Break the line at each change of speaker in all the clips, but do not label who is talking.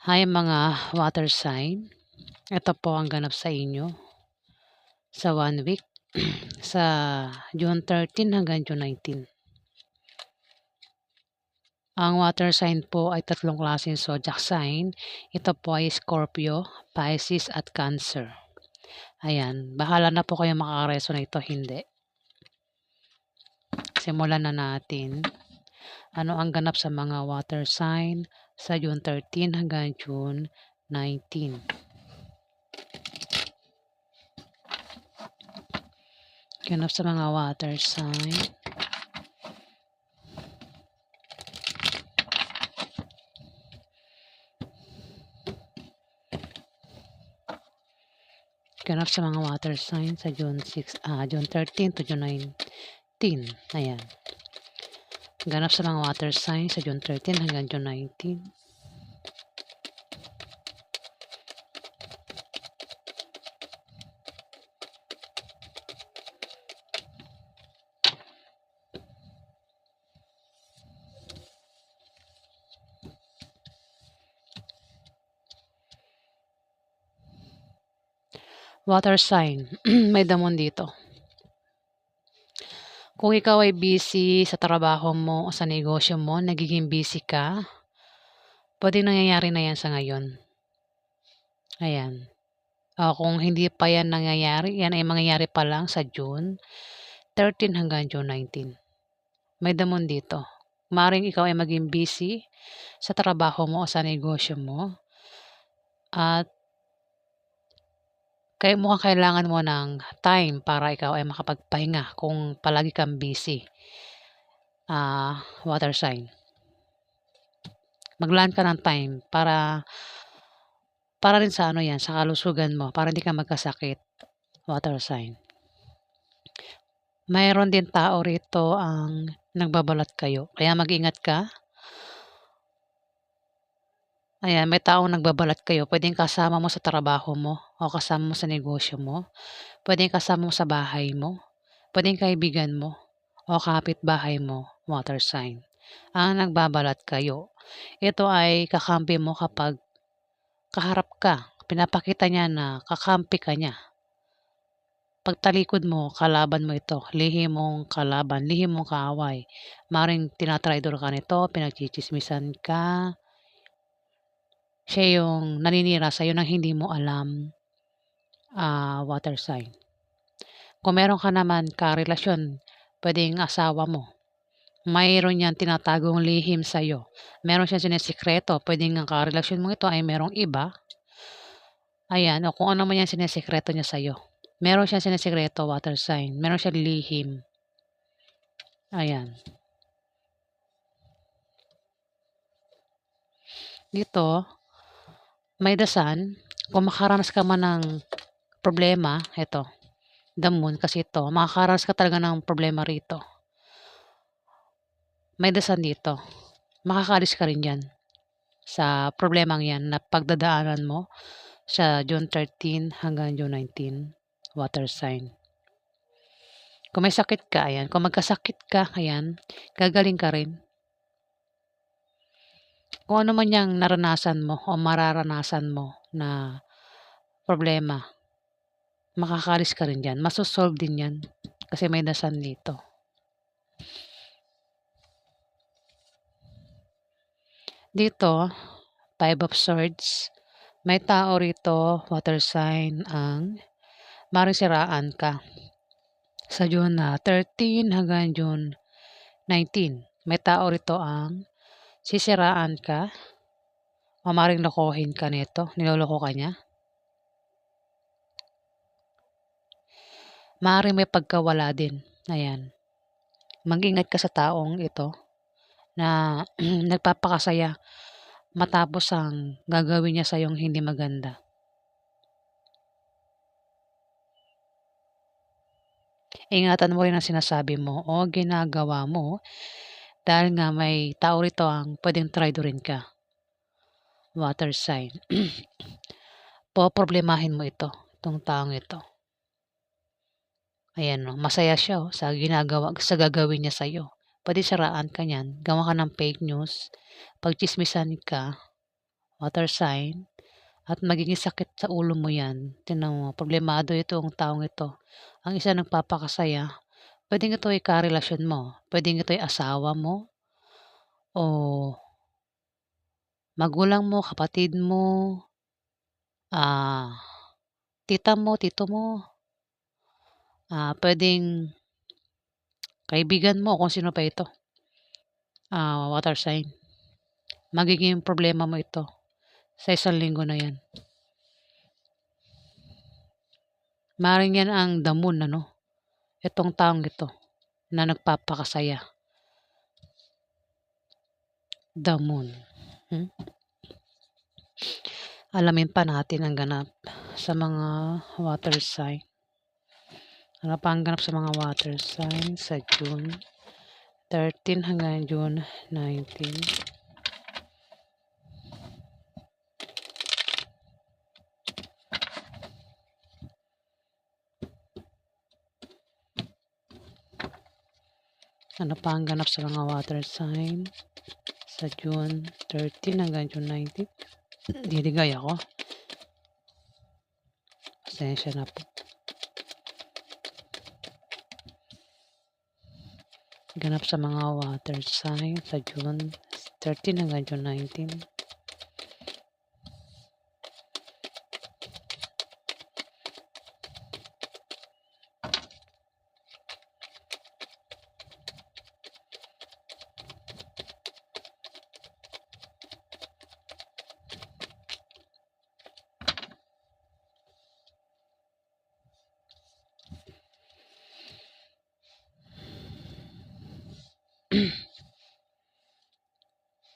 Hi mga water sign. Ito po ang ganap sa inyo sa 1 week sa June 13 hanggang June 19. Ang water sign po ay tatlong klaseng zodiac sign. Ito po ay Scorpio, Pisces at Cancer. Ayan, bahala na po kayo makaka-resonate o hindi. Simulan na natin. Ano ang ganap sa mga water sign sa June 13 hanggang June 19? Ganap sa mga water sign. Ganap sa mga water sign sa June 13 to June 19. Ayan. Ganap sa mga water sign sa June 13 hanggang June 19. Water sign. May damon dito. Kung ikaw ay busy sa trabaho mo o sa negosyo mo, nagiging busy ka, pwede nangyayari na yan sa ngayon. Ayan. O kung hindi pa yan nangyayari, yan ay mangyayari pa lang sa June 13 hanggang June 19. May damon dito. Maring ikaw ay maging busy sa trabaho mo o sa negosyo mo. At kaya mukhang kailangan mo ng time para ikaw ay makapagpahinga kung palagi kang busy. Water sign. Maglaan ka ng time para rin sa yan, sa kalusugan mo, para hindi ka magkasakit. Water sign. Mayroon din tao rito ang nagbabalat kayo. Kaya mag-ingat ka. Ayan, may taong nagbabalat kayo. Pwedeng kasama mo sa trabaho mo o kasama mo sa negosyo mo. Pwedeng kasama mo sa bahay mo. Pwedeng kaibigan mo o kapitbahay mo, water sign. Ang nagbabalat kayo. Ito ay kakampi mo kapag kaharap ka. Pinapakita niya na kakampi ka niya. Pagtalikod mo, kalaban mo ito. Lihim mong kalaban, lihim mong kaaway. Maring tinatraidor ka nito, pinagchichismisan ka. Siya yung naninira sa'yo nang hindi mo alam. Water sign. Kung meron ka naman karelasyon, pwedeng asawa mo. Mayroon yan tinatagong lihim sa'yo. Meron siyang sinisikreto. Pwedeng ang karelasyon mo ito ay merong iba. Ayan, o kung ano man yan sinisikreto niya sa'yo. Meron siyang sinisikreto, water sign. Meron siyang lihim. Ayan. Dito, may dasan. Kung makaranas ka man ng problema, ito, the moon, kasi ito, makakaranas ka talaga ng problema rito. May dasan dito. Makakalis ka rin yan sa problemang yan na pagdadaanan mo sa June 13 hanggang June 19, water sign. Kung may sakit ka, ayan. Kung magkasakit ka, ayan, gagaling ka rin. Kung ano man yung naranasan mo o mararanasan mo na problema, makakalis ka rin dyan. Masosolve din yan kasi may dasan dito. Dito, 5 of Swords. May tao rito, water sign, ang marisiraan ka. Sa June 13 hanggang June 19, may tao rito ang sisiraan ka o maring lokohin ka nito, niloloko ka niya. Maring may pagkawala din. Ayan. Mag-ingat ka sa taong ito na nagpapakasaya matapos ang gagawin niya sa iyong hindi maganda. Ingatan mo rin ang sinasabi mo o ginagawa mo dahil nga may tao rito ang pwedeng traidorin ka. Water sign. Poproblemahin mo ito, itong taong ito. Ayan, no, masaya siya sa gagawin niya sa iyo. Pwede siraan ka niyan, gawa ka ng fake news, pagchismisan ka, water sign, at magiging sakit sa ulo mo yan. Tingnan mo, problemado itong taong ito. Ang isa nagpapakasaya, puwedeng ito ay karelasyon mo, puwedeng ito ay asawa mo o magulang mo, kapatid mo, ah, tita mo, tito mo, puwedeng kaibigan mo, kung sino pa ito, water sign. Magiging problema mo ito sa isang linggo na yan. Maaaring yan ang the moon ano, itong taong ito na nagpapakasaya. The moon. Alamin pa natin ang ganap sa mga water sign. Ano pa ang ganap sa mga water sign sa June 13 hanggang June 19? Ano pa ang ganap sa mga water sign sa June 13 hanggang June 19? Didigay ako. Pasensya na po. Ganap sa mga water sign sa June 13 hanggang June 19.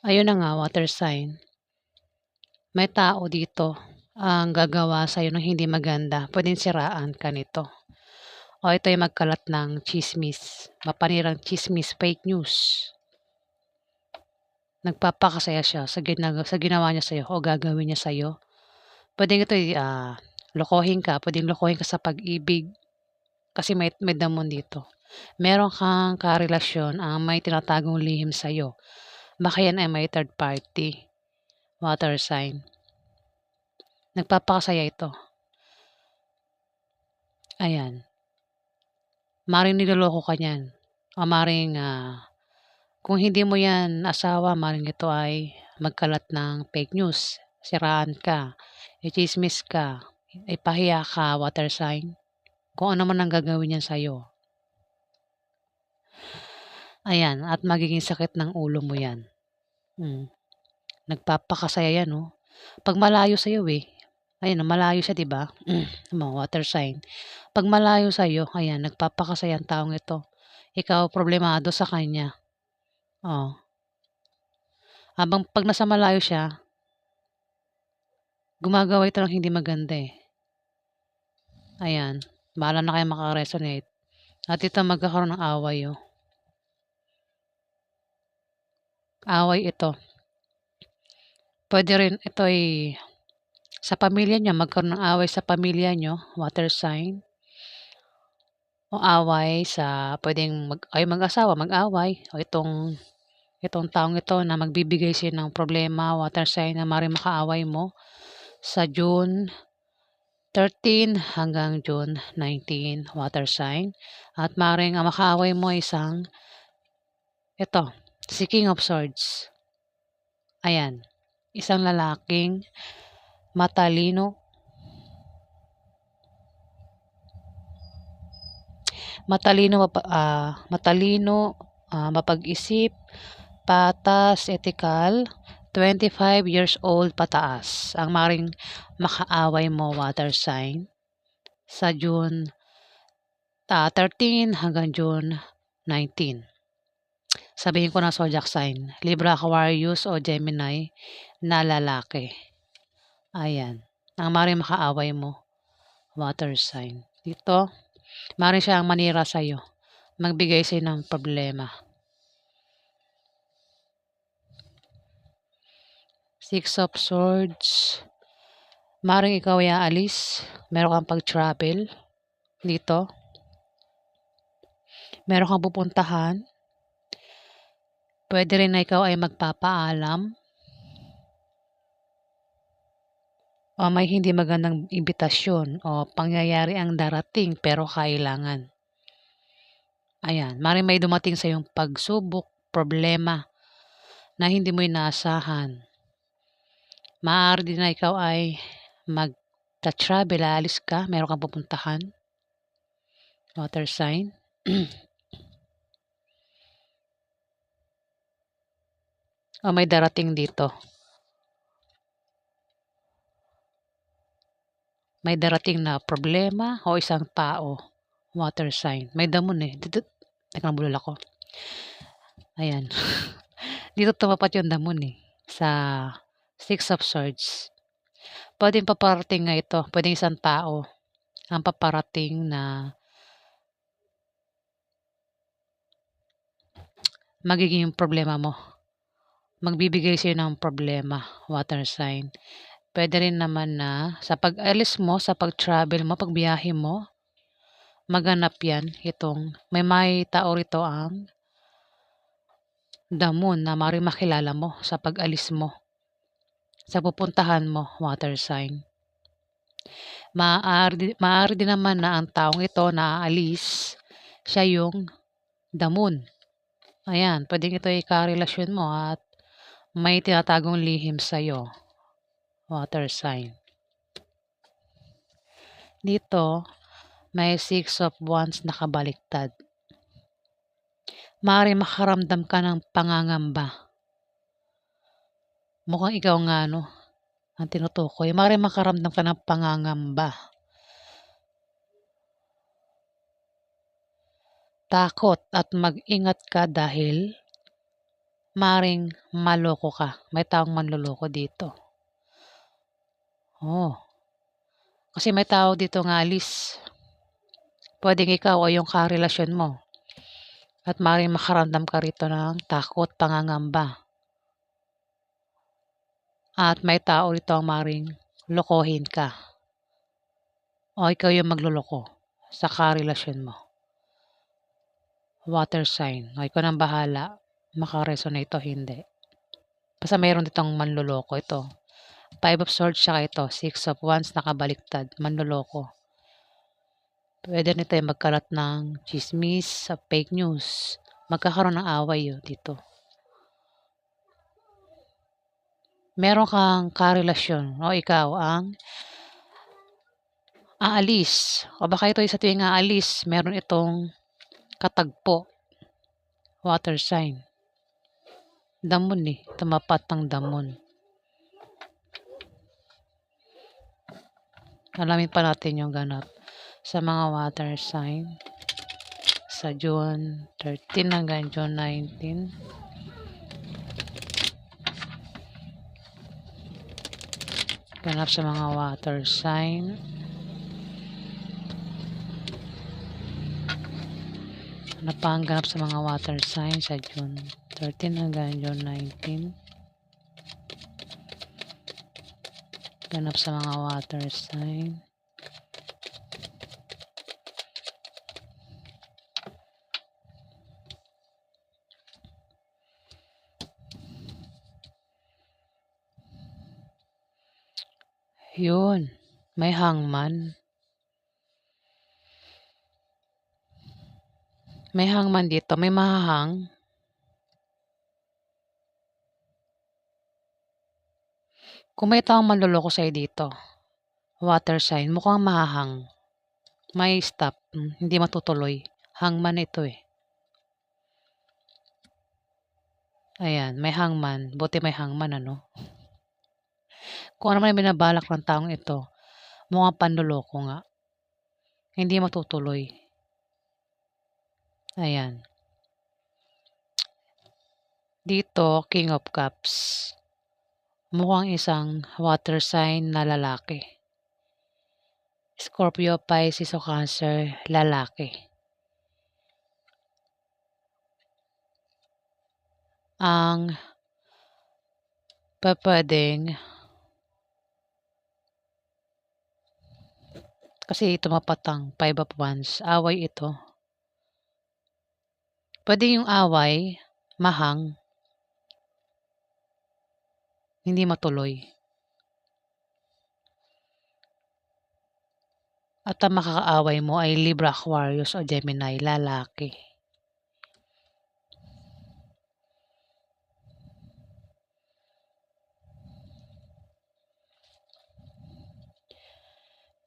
Ayun na nga, water sign. May tao dito ang gagawa sa'yo ng hindi maganda. Pwedeng siraan ka nito. O ito ay magkalat ng chismis. Mapanirang chismis, fake news. Nagpapakasaya siya sa ginawa niya sa'yo o gagawin niya sa'yo. Pwedeng ito ay lokohin ka. Pwedeng lokohin ka sa pag-ibig. Kasi may damon dito. Meron kang karelasyon ang may tinatagong lihim sa'yo. Baka yan ay may third party. Water sign. Nagpapakasaya ito. Ayan. Maring niloloko ka niyan. O maring kung hindi mo yan asawa, maring ito ay magkalat ng fake news. Siraan ka. Ichismis ka. Ipahiya ka, water sign. Kung ano man ang gagawin niyan sa'yo. Ayan. At magiging sakit ng ulo mo yan. Nagpapakasaya yan, oh. Pag malayo sa'yo, Ayan, malayo siya, di ba? Water sign. Pag malayo sa'yo, ayan, nagpapakasaya ang taong ito. Ikaw, problemado sa kanya. Oh. Habang pag nasa malayo siya, gumagawa ito ng hindi maganda eh. Ayan. Bahala na kayo makaresonate. At ito magkakaroon ng away, oh. Away ito. Pwede rin ito ay sa pamilya niyo, magkaroon ng away sa pamilya niyo, water sign. O away sa pwedeng mag-asawa, mag-away. O itong taong ito na magbibigay siya ng problema, water sign na maaaring makaaway mo sa June 13 hanggang June 19, water sign. At maaaring ang makaaway mo ito, si King of Swords. Ayan, isang lalaking matalino, mapag-isip, patas, ethical, 25 years old pataas. Ang maring makaaway mo, water sign, sa June 13 hanggang June 19. Sabihin ko na zodiac sign, Libra, Aquarius o Gemini na lalaki. Ayan, ang maring makaaway mo, water sign. Dito, maring siya ang manira sa'yo, magbigay sa'yo ng problema. Six of Swords. Maring ikaw ay aalis. Meron kang pag-travel dito. Meron kang pupuntahan. Pwede rin na ikaw ay magpapaalam. o may hindi magandang imbitasyon o pangyayari ang darating pero kailangan. Ayan, maaaring may dumating sa iyong pagsubok, problema na hindi mo inaasahan. Maaari din na ikaw ay magta-travel, aalis ka, meron kang pupuntahan. Water sign. O may darating dito. May darating na problema o isang tao. Water sign. May damon eh. Teka lang, bulol ako. Ayan. Dito tumapat yung damon eh. Sa Six of Swords. Pwedeng paparating nga ito. Pwedeng isang tao ang paparating na magiging problema mo. Magbibigay sa'yo ng problema. Water sign. Pwede rin naman na sa pag-alis mo, sa pag-travel mo, pagbiyahe mo, maganap yan itong may tao rito ang damon na maaaring makilala mo sa pag-alis mo, sa pupuntahan mo, water sign. Maaari din naman na ang taong ito na aalis, siya yung damon. Ayan, pwedeng ito ay karelasyon mo at may tinatagong lihim sa'yo, water sign. Dito, may Six of Wands nakabaliktad. Maaaring makaramdam ka ng pangangamba. Mukhang ikaw nga, no, ang tinutukoy. Maaaring makaramdam ka ng pangangamba. Takot at mag-ingat ka dahil maaaring maloko ka. May taong manloloko dito. Oh, kasi may tao dito nga alis. Pwedeng ikaw o yung karelasyon mo. At maaaring makaramdam ka rito ng takot, pangangamba. At may tao rito ang maaaring lokohin ka. O ikaw yung magluloko sa karelasyon mo. Water sign. O ikaw nang bahala. Makaresonate o hindi. Basta mayroon ditong manloloko ito. Five of Swords siya ito. Six of Wands nakabaliktad. Manloloko. Pwede nito yung magkalat ng chismis, fake news. Magkakaroon ng away dito. Meron kang karelasyon o ikaw ang aalis. O baka ito sa tuwing aalis, meron itong katagpo. Water sign. Damon eh. Tumapat ng damon. Alamin pa natin yung ganap sa mga water sign sa June 13 hanggang June 19. Ganap sa mga water sign. Ano pa ang ganap sa mga water sign sa June 13 hanggang June 19? Ganap sa mga water sign. Yun, may hangman. May hangman dito, may mahahang. Kung may taong manloloko sa'yo dito, water sign, mukhang mahahang. May stop, hindi matutuloy. Hangman ito eh. Ayan, may hangman. Buti may hangman, ano? Kung ano man yung binabalak ng taong ito, mukhang panloloko nga. Hindi matutuloy. Ayan. Dito, King of Cups. Mukhang isang water sign na lalaki. Scorpio, Pisces o Cancer, lalaki. Ang pwedeng kasi tumapat ang Five of Wands. Away ito. Pwede yung away, mahang, hindi matuloy. At ang makakaaway mo ay Libra, Aquarius o Gemini, lalaki.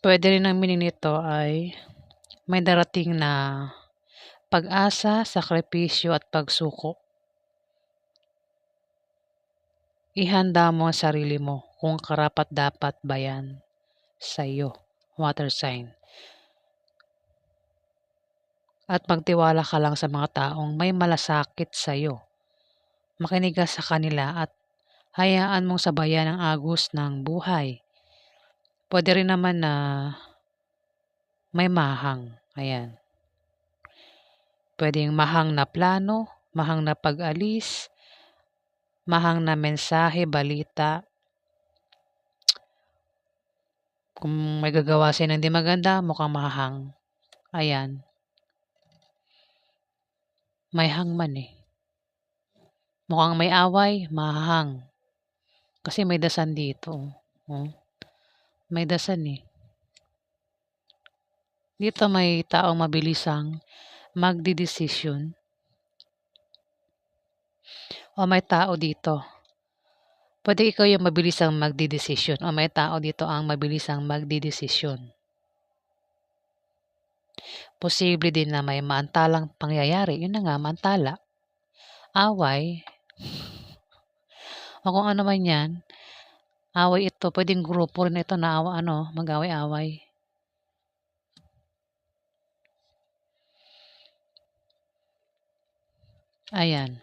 Pwede rin ang meaning nito ay may darating na pag-asa, sakripisyo at pagsuko. Ihanda mo ang sarili mo kung karapat-dapat ba yan sa iyo, water sign. At magtiwala ka lang sa mga taong may malasakit sa iyo. Makinig ka sa kanila at hayaan mong sabayan ang agos ng buhay. Pwede rin naman na may mahang. Ayan. Pwedeng mahang na plano, mahang na pag-alis, mahang na mensahe, balita. Kung may gagawa siya ng di maganda, mukhang mahang. Ayan. May hangman eh. Mukhang may away, mahang. Kasi may dasan dito. Oh. May dasan eh. Dito may taong mabilisang magdidesisyon. O may tao dito. Pwede ikaw yung mabilisang magdidesisyon. O may tao dito ang mabilisang magdidesisyon. Posible din na may maantalang pangyayari. Yun na nga, maantala. Away. O kung ano man yan. Away ito. Pwedeng grupo rin ito na mag-away-away. Ayan.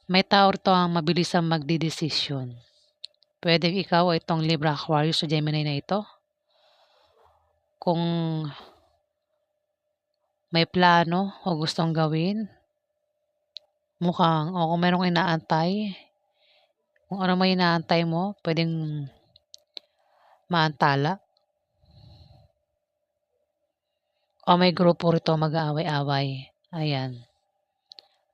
May tao rito ang mabilisang magdidesisyon. Pwedeng ikaw o itong Libra, Aquarius o Gemini na ito. Kung may plano o gustong gawin, mukhang, o kung merong inaantay, kung ano may inaantay mo, pwedeng maantala. O may grupo rito mag-aaway-away. Ayan.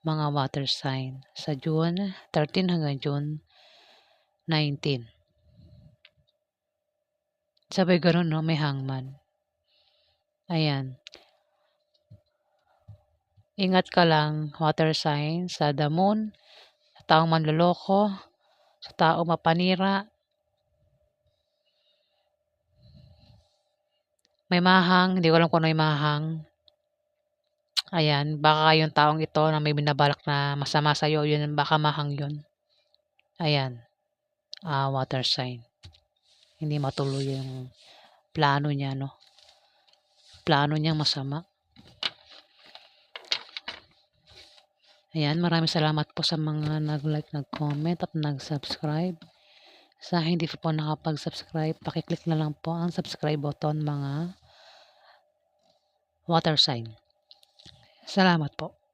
Mga water sign. Sa June 13 hanggang June 19. Sabay ganun, no? May hangman. Ayan. Ingat ka lang, water sign, sa the moon, sa taong manloloko, sa taong mapanira. May mahang, hindi ko alam kung ano yung mahang. Ayan, baka yung taong ito na may binabalak na masama sa'yo, yun, baka mahang yun. Ayan, water sign. Hindi matuloy yung plano niya, no? Plano niyang masama. Ayan, maraming salamat po sa mga nag-like, nag-comment at nag-subscribe. Sa hindi po nakapag-subscribe, pakiclick na lang po ang subscribe button, mga water sign. Salamat po.